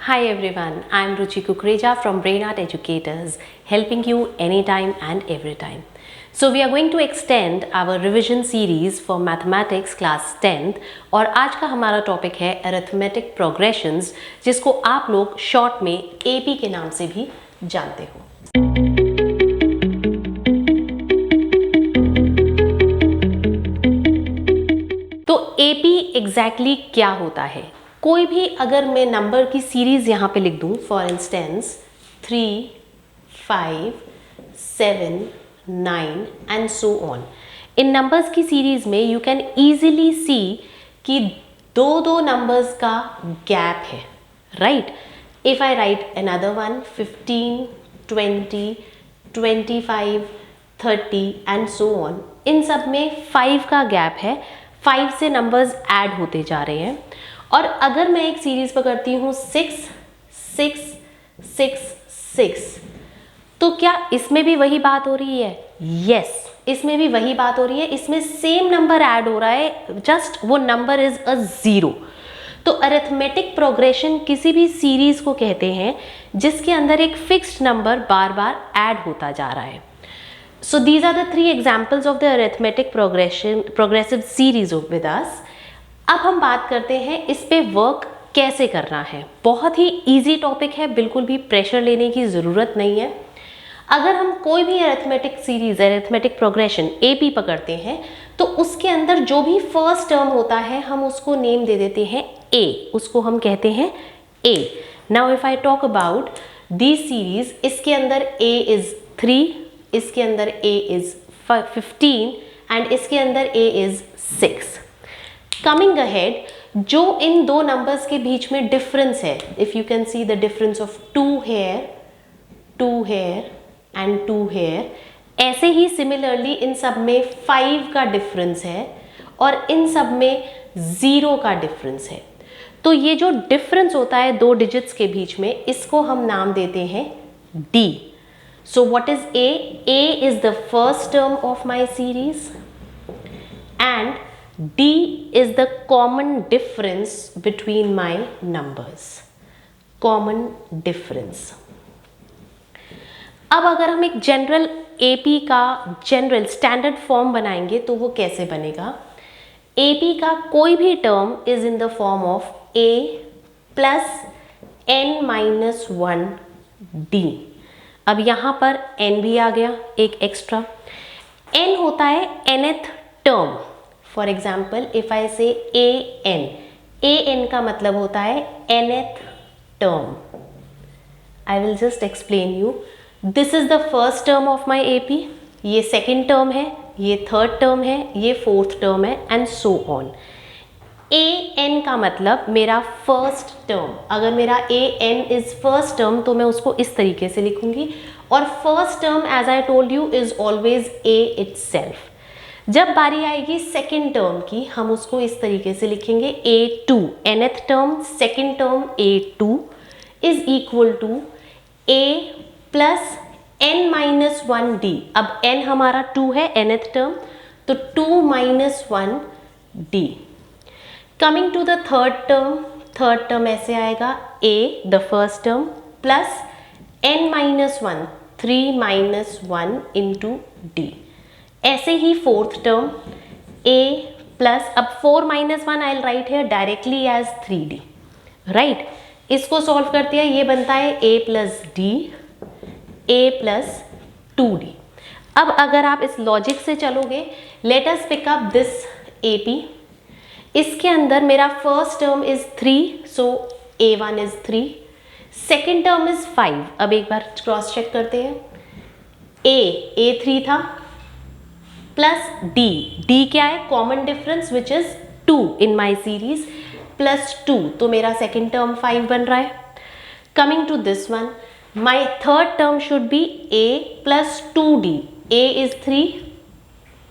Hi everyone, I am Ruchi Kukreja from Brain Art Educators, helping you anytime and every time. So we are going to extend our revision series for Mathematics class 10th और आज का हमारा topic है Arithmetic Progressions, जिसको आप लोग short में AP के नाम से भी जानते हो। तो AP एग्जैक्टली क्या होता है? कोई भी अगर मैं नंबर की सीरीज यहाँ पे लिख दूँ, for instance 3, 5, 7, 9 and so on, इन नंबर्स की सीरीज में यू कैन ईजिली सी कि दो नंबर्स का गैप है, right? If I write another one 15, 20, 25, 30 and so on, इन सब में 5 का गैप है, 5 से नंबर्स ऐड होते जा रहे हैं। और अगर मैं एक सीरीज पकड़ती हूँ 6, 6, 6, 6, तो क्या इसमें भी वही बात हो रही है? यस, इसमें भी वही बात हो रही है। इसमें सेम नंबर ऐड हो रहा है, जस्ट वो नंबर इज अ 0। तो अरिथमेटिक प्रोग्रेशन किसी भी सीरीज को कहते हैं जिसके अंदर एक फिक्स्ड नंबर बार बार ऐड होता जा रहा है। So these are the 3 examples of the arithmetic progressive series with us. अब हम बात करते हैं इस पे वर्क कैसे करना है। बहुत ही इजी टॉपिक है, बिल्कुल भी प्रेशर लेने की ज़रूरत नहीं है। अगर हम कोई भी arithmetic series, arithmetic progression AP पकड़ते हैं तो उसके अंदर जो भी फर्स्ट टर्म होता है हम उसको नेम दे देते हैं A, उसको हम कहते हैं A। Now if I talk about the series, इसके अंदर A इज 3, इसके अंदर A इज 15 एंड इसके अंदर A इज 6। कमिंग अहेड, जो इन दो नंबर्स के बीच में डिफरेंस है, if you can see the difference of 2 here, 2 here and 2 here, ऐसे ही सिमिलरली इन सब में 5 का डिफरेंस है और इन सब में 0 का डिफरेंस है। तो ये जो डिफरेंस होता है दो डिजिट्स के बीच में, इसको हम नाम देते हैं D। So what is A? A is the first term of my series and D is the common difference between my numbers. Common difference. अब अगर हम एक जनरल AP का जनरल स्टैंडर्ड फॉर्म बनाएंगे तो वो कैसे बनेगा? AP का कोई भी term is in the form of A plus n-1 D। अब यहाँ पर n भी आ गया, एक एक्स्ट्रा। n होता है nth term. For example if I से an का मतलब होता है nth term. I will just explain you. This is the first term of my AP, ये सेकेंड टर्म है, ये थर्ड टर्म है, ये फोर्थ टर्म है एंड सो ऑन। an का मतलब मेरा फर्स्ट टर्म। अगर मेरा an इज फर्स्ट टर्म तो मैं उसको इस तरीके से लिखूंगी, और first term as I told you is always A itself. जब बारी आएगी सेकेंड टर्म की, हम उसको इस तरीके से लिखेंगे A2, nth term second term A2 is equal to A plus n-1 D। अब n हमारा 2 है, nth टर्म, तो 2-1 D। Coming to the third term ऐसे आएगा A the first term plus n-1 3-1 into D। ऐसे ही फोर्थ टर्म A प्लस, अब 4-1 I write है डायरेक्टली एज 3D, राइट? इसको सॉल्व करते हैं, ये बनता है A plus D, A plus 2D। अब अगर आप इस लॉजिक से चलोगे, let us pick up this AP। इसके अंदर मेरा first term is 3, so A1 is 3, second term is 5। अब एक बार क्रॉस चेक करते हैं, A3 था प्लस D क्या है? Common difference which is 2 in my series, plus 2, तो मेरा सेकेंड टर्म 5 बन रहा है। Coming to this one, my third term should be A plus 2D। A is 3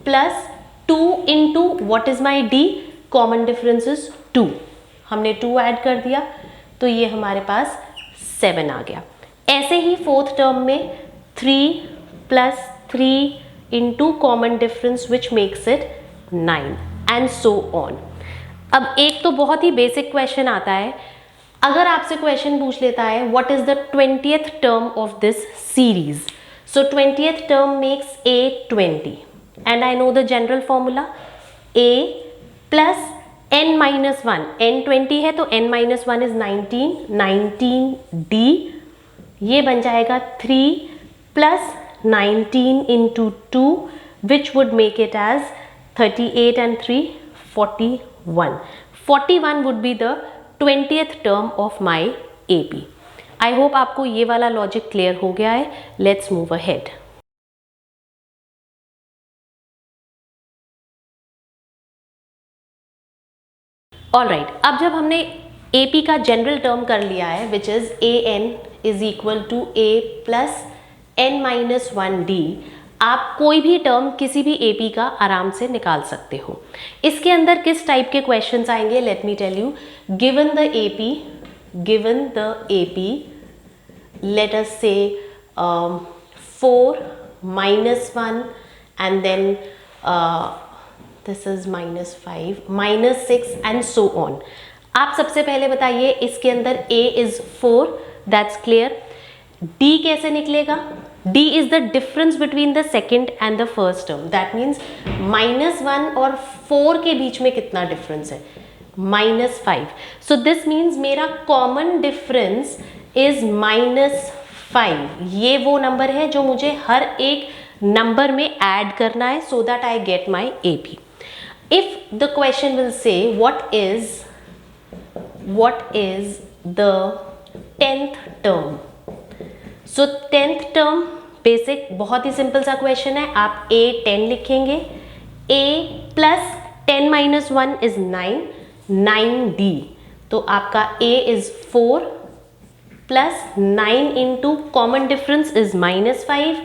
plus 2 into what is my D? Common difference is 2, हमने 2 add कर दिया तो ये हमारे पास 7 आ गया। ऐसे ही फोर्थ टर्म में 3 plus 3 into common difference which makes it 9 and so on. अब एक तो बहुत ही बेसिक क्वेश्चन आता है, अगर आपसे क्वेश्चन पूछ लेता है what is the 20th term of this series, so 20th term makes a 20 and I know the general formula a plus n minus 1, n 20 है तो n माइनस 1 इज 19d, ये बन जाएगा 3 plus 19 into 2 which would make it as 38 and 3 41. 41 would be the 20th term of my AP. I hope आपको ये वाला logic clear हो गया है. Let's move ahead. Alright, अब जब हमने AP का जनरल टर्म कर लिया है which is an is equal to a plus n minus 1d, आप कोई भी टर्म किसी भी AP का आराम से निकाल सकते हो. इसके अंदर किस टाइप के क्वेश्चंस आएंगे, let me tell you. Given the AP, let us say 4 minus 1 and then this is minus 5 minus 6 and so on. आप सबसे पहले बताइए इसके अंदर a is 4, that's clear. d कैसे निकलेगा? d is the difference between the second and the first term. That means minus 1 और 4 के बीच में कितना डिफरेंस है? minus 5. So this means मेरा कॉमन डिफरेंस is minus 5. ये वो नंबर है जो मुझे हर एक नंबर में ऐड करना है so that I get my AP. If the question will say what is the 10th term? So 10th term basic बहुत ही सिंपल सा क्वेश्चन है. आप a 10 लिखेंगे, a plus 10 minus 1 is 9d, तो आपका a is 4 plus 9 into common difference is minus 5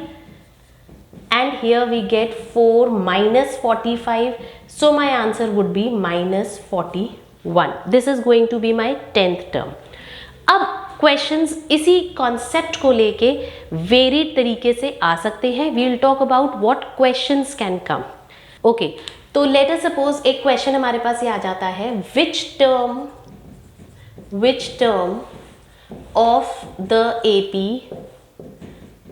and here we get 4 minus 45, so my answer would be minus 41. This is going to be my 10th term. अब questions इसी concept को लेके varied तरीके से आ सकते हैं. We will talk about what questions can come. Okay, तो लेट अस सपोज एक क्वेश्चन हमारे पास ये आ जाता है, which term of the AP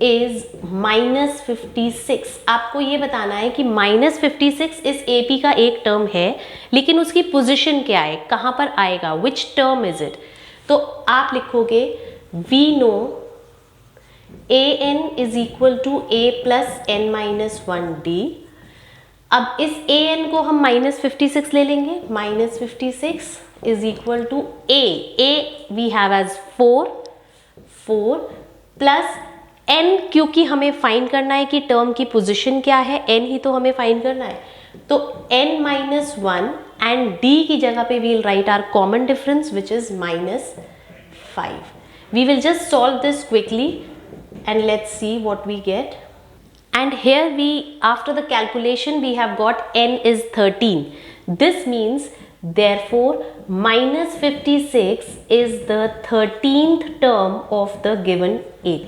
is minus 56. आपको ये बताना है कि माइनस 56 इस AP का एक टर्म है, लेकिन उसकी पोजिशन क्या है, कहाँ पर आएगा, विच टर्म इज इट. तो आप लिखोगे we know an is equal to a plus n minus 1d. अब इस an को हम माइनस 56 ले लेंगे. Minus 56 is equal to a we have as 4 plus n, क्योंकि हमें फाइंड करना है कि टर्म की पोजीशन क्या है, n ही तो हमें फाइंड करना है. तो n माइनस 1 एंड d की जगह पे we will write our common difference which is minus 5. We will just solve this quickly and let's see what we get. And here we, after the calculation we have got n is 13. This means therefore minus 56 is the 13th term of the given AP.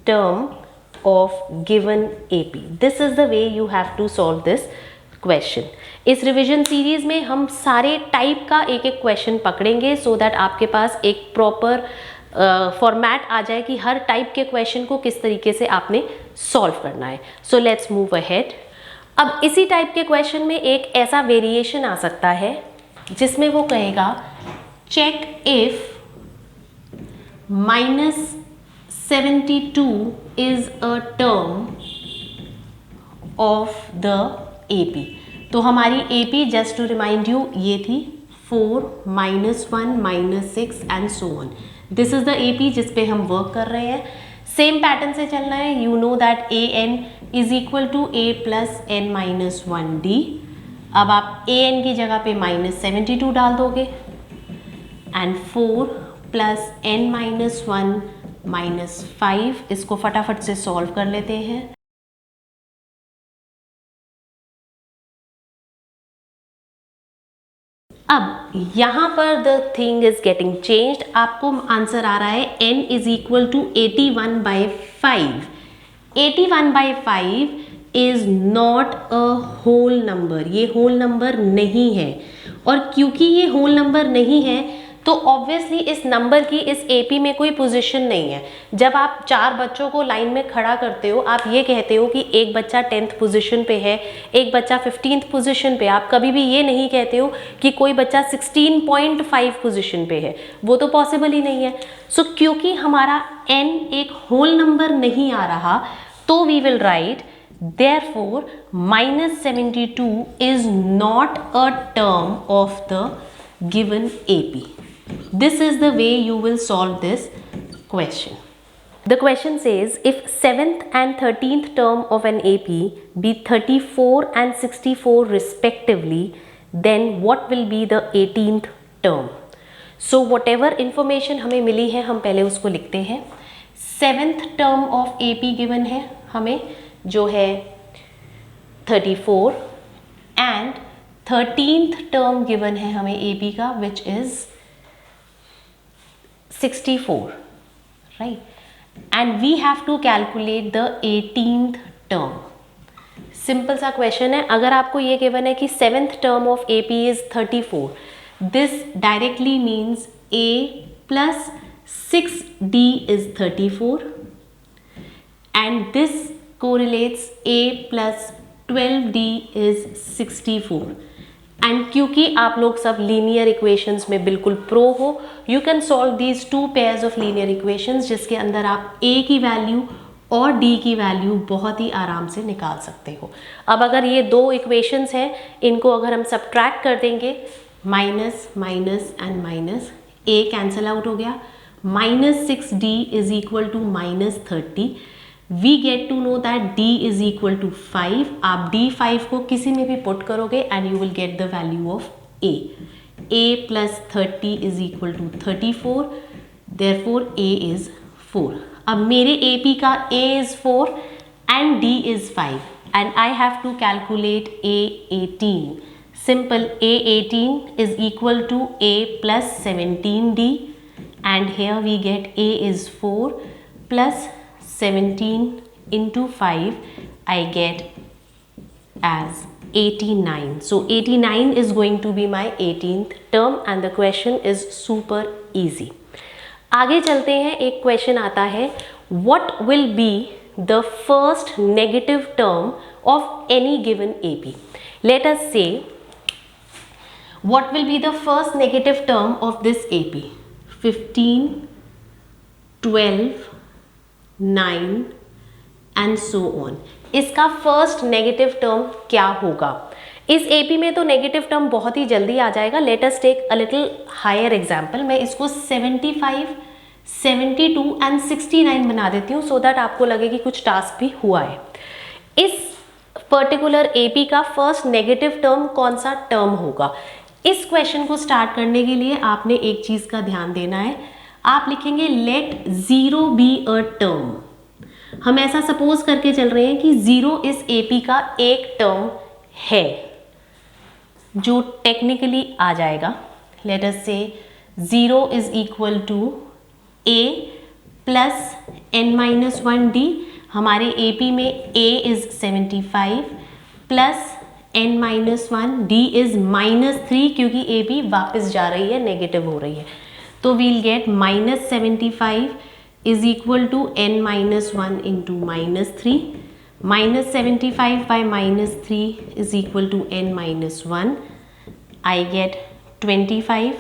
Term of given AP. This is the way you have to solve this question. इस revision series में हम सारे type का एक एक question पकड़ेंगे so that आपके पास एक प्रॉपर फॉर्मेट आ जाए कि हर टाइप के क्वेश्चन को किस तरीके से आपने सॉल्व करना है. So let's move ahead. अब इसी टाइप के क्वेश्चन में एक ऐसा वेरिएशन आ सकता है जिसमें वो कहेगा check if minus 72 is a term of the AP. तो हमारी AP just to remind you ये थी 4 minus 1 minus 6 and so on. This is the AP जिस पे हम वर्क कर रहे हैं. सेम पैटर्न से चलना है. You know that an is equal to a plus n minus 1d. अब आप an की जगह पे minus 72 डाल दोगे and 4 plus n minus 1 minus 5. इसको फटाफट से सॉल्व कर लेते हैं. अब यहाँ पर the thing is getting changed. आपको आंसर आ रहा है n इज इक्वल टू 81/5. 81/5 is not a whole number. ये होल नंबर नहीं है, और क्योंकि ये होल नंबर नहीं है तो ऑब्वियसली इस नंबर की इस एपी में कोई पोजीशन नहीं है। जब आप 4 बच्चों को लाइन में खड़ा करते हो, आप ये कहते हो कि एक बच्चा 10th पोजीशन पे है, एक बच्चा 15th पोजीशन पे। आप कभी भी ये नहीं कहते हो कि कोई बच्चा 16.5 पोजीशन पे है, वो तो पॉसिबल ही नहीं है। सो क्योंकि हमारा n एक होल नंबर नहीं आ रहा, तो we will write therefore -72 is not a term of the given AP. This is the way you will solve this question. The question says if 7th and 13th term of an AP be 34 and 64 respectively, then what will be the 18th term? So whatever information हमें मिली है हम पहले उसको लिखते हैं। 7th term of AP given है हमें, जो है 34, एंड 13th टर्म गिवन है हमें AP का, which is 64, right, and we have to calculate the 18th term. Simple सा क्वेश्चन है। अगर आपको ये गिवन है कि 7th term of AP is 34, this directly means A plus 6D is 34 and this correlates A plus 12D is 64। And क्योंकि आप लोग सब लीनियर इक्वेशंस में बिल्कुल प्रो हो, you can solve these 2 pairs of linear equations, जिसके अंदर आप A की वैल्यू और D की वैल्यू बहुत ही आराम से निकाल सकते हो। अब अगर ये 2 इक्वेशंस हैं, इनको अगर हम सब्ट्रैक्ट कर देंगे, minus minus and minus, A cancel out हो गया, -6D is equal to -30। We get to know that D is equal to 5। आप D5 को किसी में भी पुट करोगे and you will get the value of A। A plus 30 is equal to 34, therefore A is 4। अब मेरे AP का A is 4 and D is 5 and I have to calculate A18। Simple, A18 is equal to A plus 17D and here we get A is 4 plus 17 into 5, I get as 89. So 89 is going to be my 18th term and the question is super easy. आगे चलते हैं। एक question आता है, what will be the first negative term of any given AP? Let us say what will be the first negative term of this AP? 15, 12, 9 and so on. इसका first negative term क्या होगा? इस AP में तो negative term बहुत ही जल्दी आ जाएगा। Let us take a little higher example. मैं इसको 75, 72 एंड 69 बना देती हूँ सो दैट आपको लगे कि कुछ टास्क भी हुआ है। इस पर्टिकुलर AP का फर्स्ट नेगेटिव टर्म कौन सा टर्म होगा? इस क्वेश्चन को स्टार्ट करने के लिए आपने एक चीज का ध्यान देना है। आप लिखेंगे लेट 0 बी अ टर्म। हम ऐसा सपोज करके चल रहे हैं कि 0 इस AP का एक टर्म है जो टेक्निकली आ जाएगा। Let us say 0 is equal to A plus n-1D। हमारे AP में A is 75 plus n-1, D is -3 क्योंकि AP वापस जा रही है, नेगेटिव हो रही है। तो we'll get -75 is equal to n-1 into -3। -75 by -3 is equal to n-1। I get 25।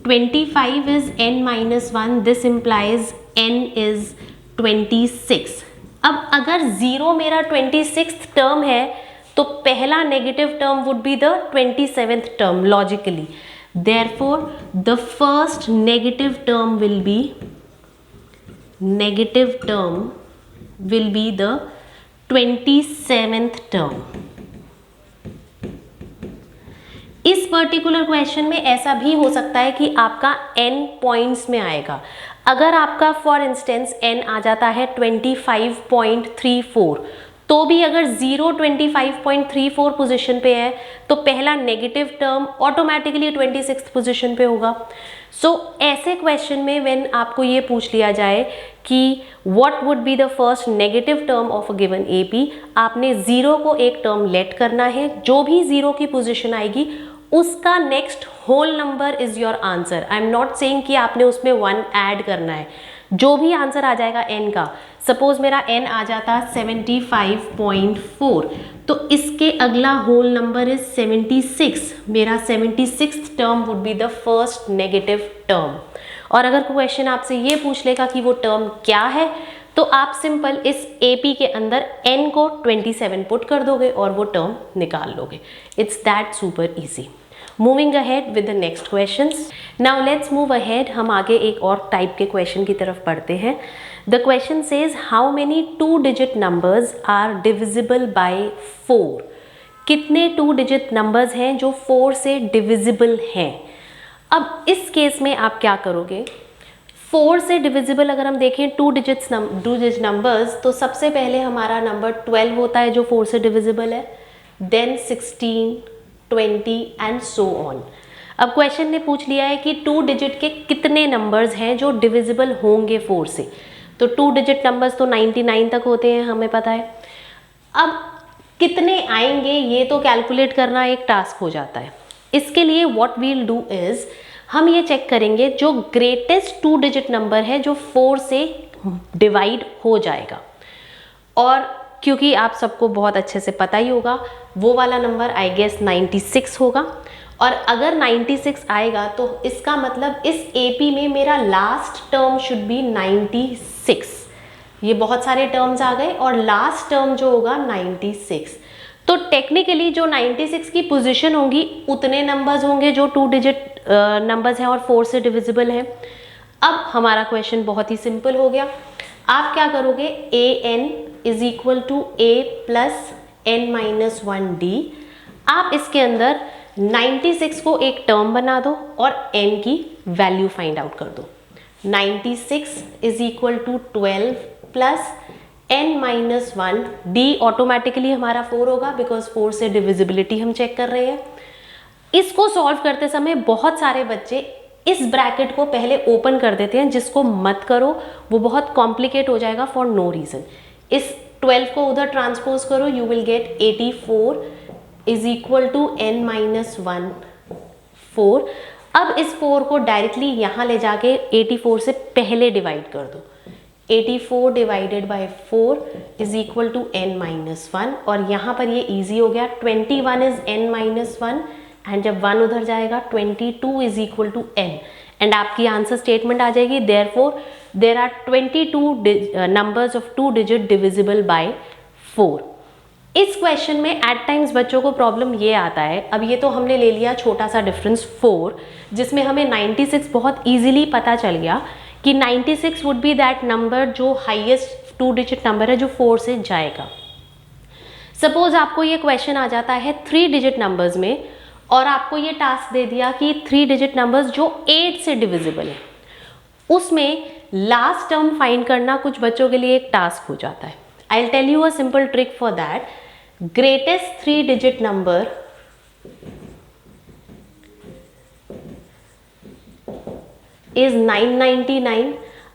25 is n-1, this implies n is 26। अब अगर 0 मेरा 26th टर्म है तो पहला negative term would be the 27th term logically. Therefore the first negative term will be the 27th term. इस particular question में ऐसा भी हो सकता है कि आपका n पॉइंट्स में आएगा। अगर आपका फॉर इंस्टेंस n आ जाता है 25.34, तो भी अगर 0 25.34 पोजीशन पे है तो पहला negative term automatically 26th position पे होगा। सो ऐसे क्वेश्चन में व्हेन आपको ये पूछ लिया जाए कि what would be the first negative term of a given AP, आपने 0 को एक टर्म लेट करना है। जो भी 0 की पोजीशन आएगी उसका next whole number is your answer. I am not saying कि आपने उसमें 1 ऐड करना है, जो भी आंसर आ जाएगा n का, सपोज मेरा n आ जाता 75.4, तो इसके अगला होल नंबर इज 76, मेरा 76th term would be the first negative term. और अगर क्वेश्चन आपसे ये पूछ लेगा कि वो टर्म क्या है, तो आप सिंपल इस AP के अंदर n को 27 पुट कर दोगे और वो टर्म निकाल लोगे। It's that super easy. Moving ahead with the next questions. Now let's move ahead, हम आगे एक और टाइप के क्वेश्चन की तरफ पढ़ते हैं। The question says how many 2 digit numbers are divisible by 4। कितने 2 डिजिट नंबर्स हैं जो 4 से डिविजिबल हैं। अब इस केस में आप क्या करोगे, 4 से डिविजिबल अगर हम देखें 2 डिजिट नंबर्स, तो सबसे पहले हमारा नंबर 12 होता है जो 4 से डिविजिबल है, देन 16, 20 एंड सो ऑन। अब क्वेश्चन ने पूछ लिया है कि 2 डिजिट के कितने नंबर्स हैं जो डिविजिबल होंगे 4 से। तो 2 डिजिट नंबर्स तो 99 तक होते हैं, हमें पता है। अब कितने आएंगे ये तो कैलकुलेट करना एक टास्क हो जाता है। इसके लिए व्हाट वील डू इज, हम ये चेक करेंगे जो ग्रेटेस्ट 2 डिजिट नंबर है जो 4 से डिवाइड हो जाएगा। और क्योंकि आप सबको बहुत अच्छे से पता ही होगा, वो वाला नंबर आई गेस 96 होगा। और अगर 96 आएगा तो इसका मतलब इस AP में मेरा लास्ट टर्म शुड बी 96। ये बहुत सारे टर्म्स आ गए और लास्ट टर्म जो होगा 96। तो टेक्निकली जो 96 की पोजीशन होंगी उतने नंबर्स होंगे जो 2 डिजिट नंबर्स हैं और 4 से डिविजिबल हैं। अब हमारा क्वेश्चन बहुत ही सिंपल हो गया। आप क्या करोगे, an is equal to a plus n-1d। आप इसके अंदर 96 को एक टर्म बना दो और n की वैल्यू फाइंड आउट कर दो। 96 is equal to 12 plus n-1, d automatically हमारा 4 होगा बिकॉज 4 से डिविजिबिलिटी हम चेक कर रहे हैं। इसको सॉल्व करते समय बहुत सारे बच्चे इस ब्रैकेट को पहले ओपन कर देते हैं, जिसको मत करो, वो बहुत कॉम्प्लिकेट हो जाएगा फॉर नो रीजन। इस 12 को उधर ट्रांसपोज करो, you will get 84 is equal to n-1 4। अब इस 4 को डायरेक्टली यहाँ ले जाके 84 से पहले डिवाइड कर दो। 84 divided by 4 is equal to n-1, और यहाँ पर ये इजी हो गया। 21 इज n-1 एंड जब 1 उधर जाएगा 22 is equal to n, and आपकी आंसर स्टेटमेंट आ जाएगी therefore there are 22 numbers of 2 digit divisible by 4। इस क्वेश्चन में एट टाइम्स बच्चों को प्रॉब्लम ये आता है, अब ये तो हमने ले लिया छोटा सा डिफरेंस 4, जिसमें हमें 96 बहुत इजीली पता चल गया कि 96 वुड बी दैट नंबर जो हाईएस्ट 2 डिजिट नंबर है जो 4 से जाएगा। सपोज आपको ये क्वेश्चन आ जाता है 3 डिजिट नंबर्स में, और आपको ये टास्क दे दिया कि 3 डिजिट नंबर्स जो 8 से डिविजिबल है, उसमें लास्ट टर्म फाइंड करना कुछ बच्चों के लिए एक टास्क हो जाता है। I will tell you a simple trick for that. Greatest 3 digit number is 999।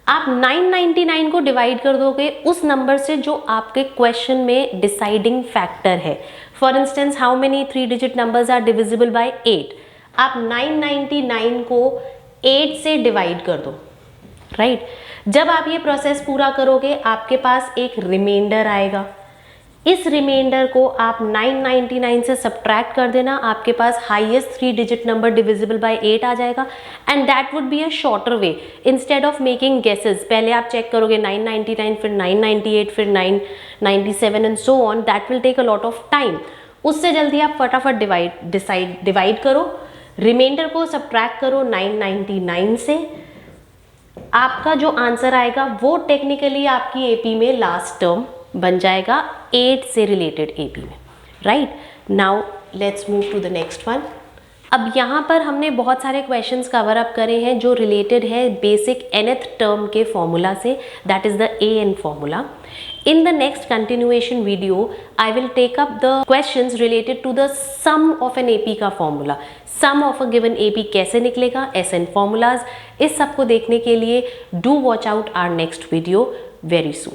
आप 999 को डिवाइड कर दोगे उस नंबर से जो आपके क्वेश्चन में डिसाइडिंग फैक्टर है। For instance, how many 3 digit numbers are divisible by 8। आप 999 को 8 से डिवाइड कर दो, राइट? जब आप ये प्रोसेस पूरा करोगे आपके पास एक रिमाइंडर आएगा। इस रिमाइंडर को आप 999 से सब्ट्रैक्ट कर देना, आपके पास highest 3 digit number divisible by 8 आ जाएगा, and that would be a shorter way. Instead of making guesses, पहले आप चेक करोगे 999, फिर 998, फिर 997 and so on, that will take a lot of time. उससे जल्दी आप फटाफट डिवाइड करो, रिमाइंडर को सब्ट्रैक्ट करो 999 से, आपका जो आंसर आएगा वो टेक्निकली आपकी AP में लास्ट टर्म बन जाएगा 8 से रिलेटेड AP में, right? Now let's move to the next one. अब यहाँ पर हमने बहुत सारे क्वेश्चंस कवर अप करे हैं जो रिलेटेड है बेसिक nth टर्म के फॉर्मूला से, that is the AN formula. In the next continuation video, I will take up the questions related to the sum of an AP का formula. Sum of a given AP कैसे निकलेगा, SN formulas, इस सब को देखने के लिए do watch out our next video very soon.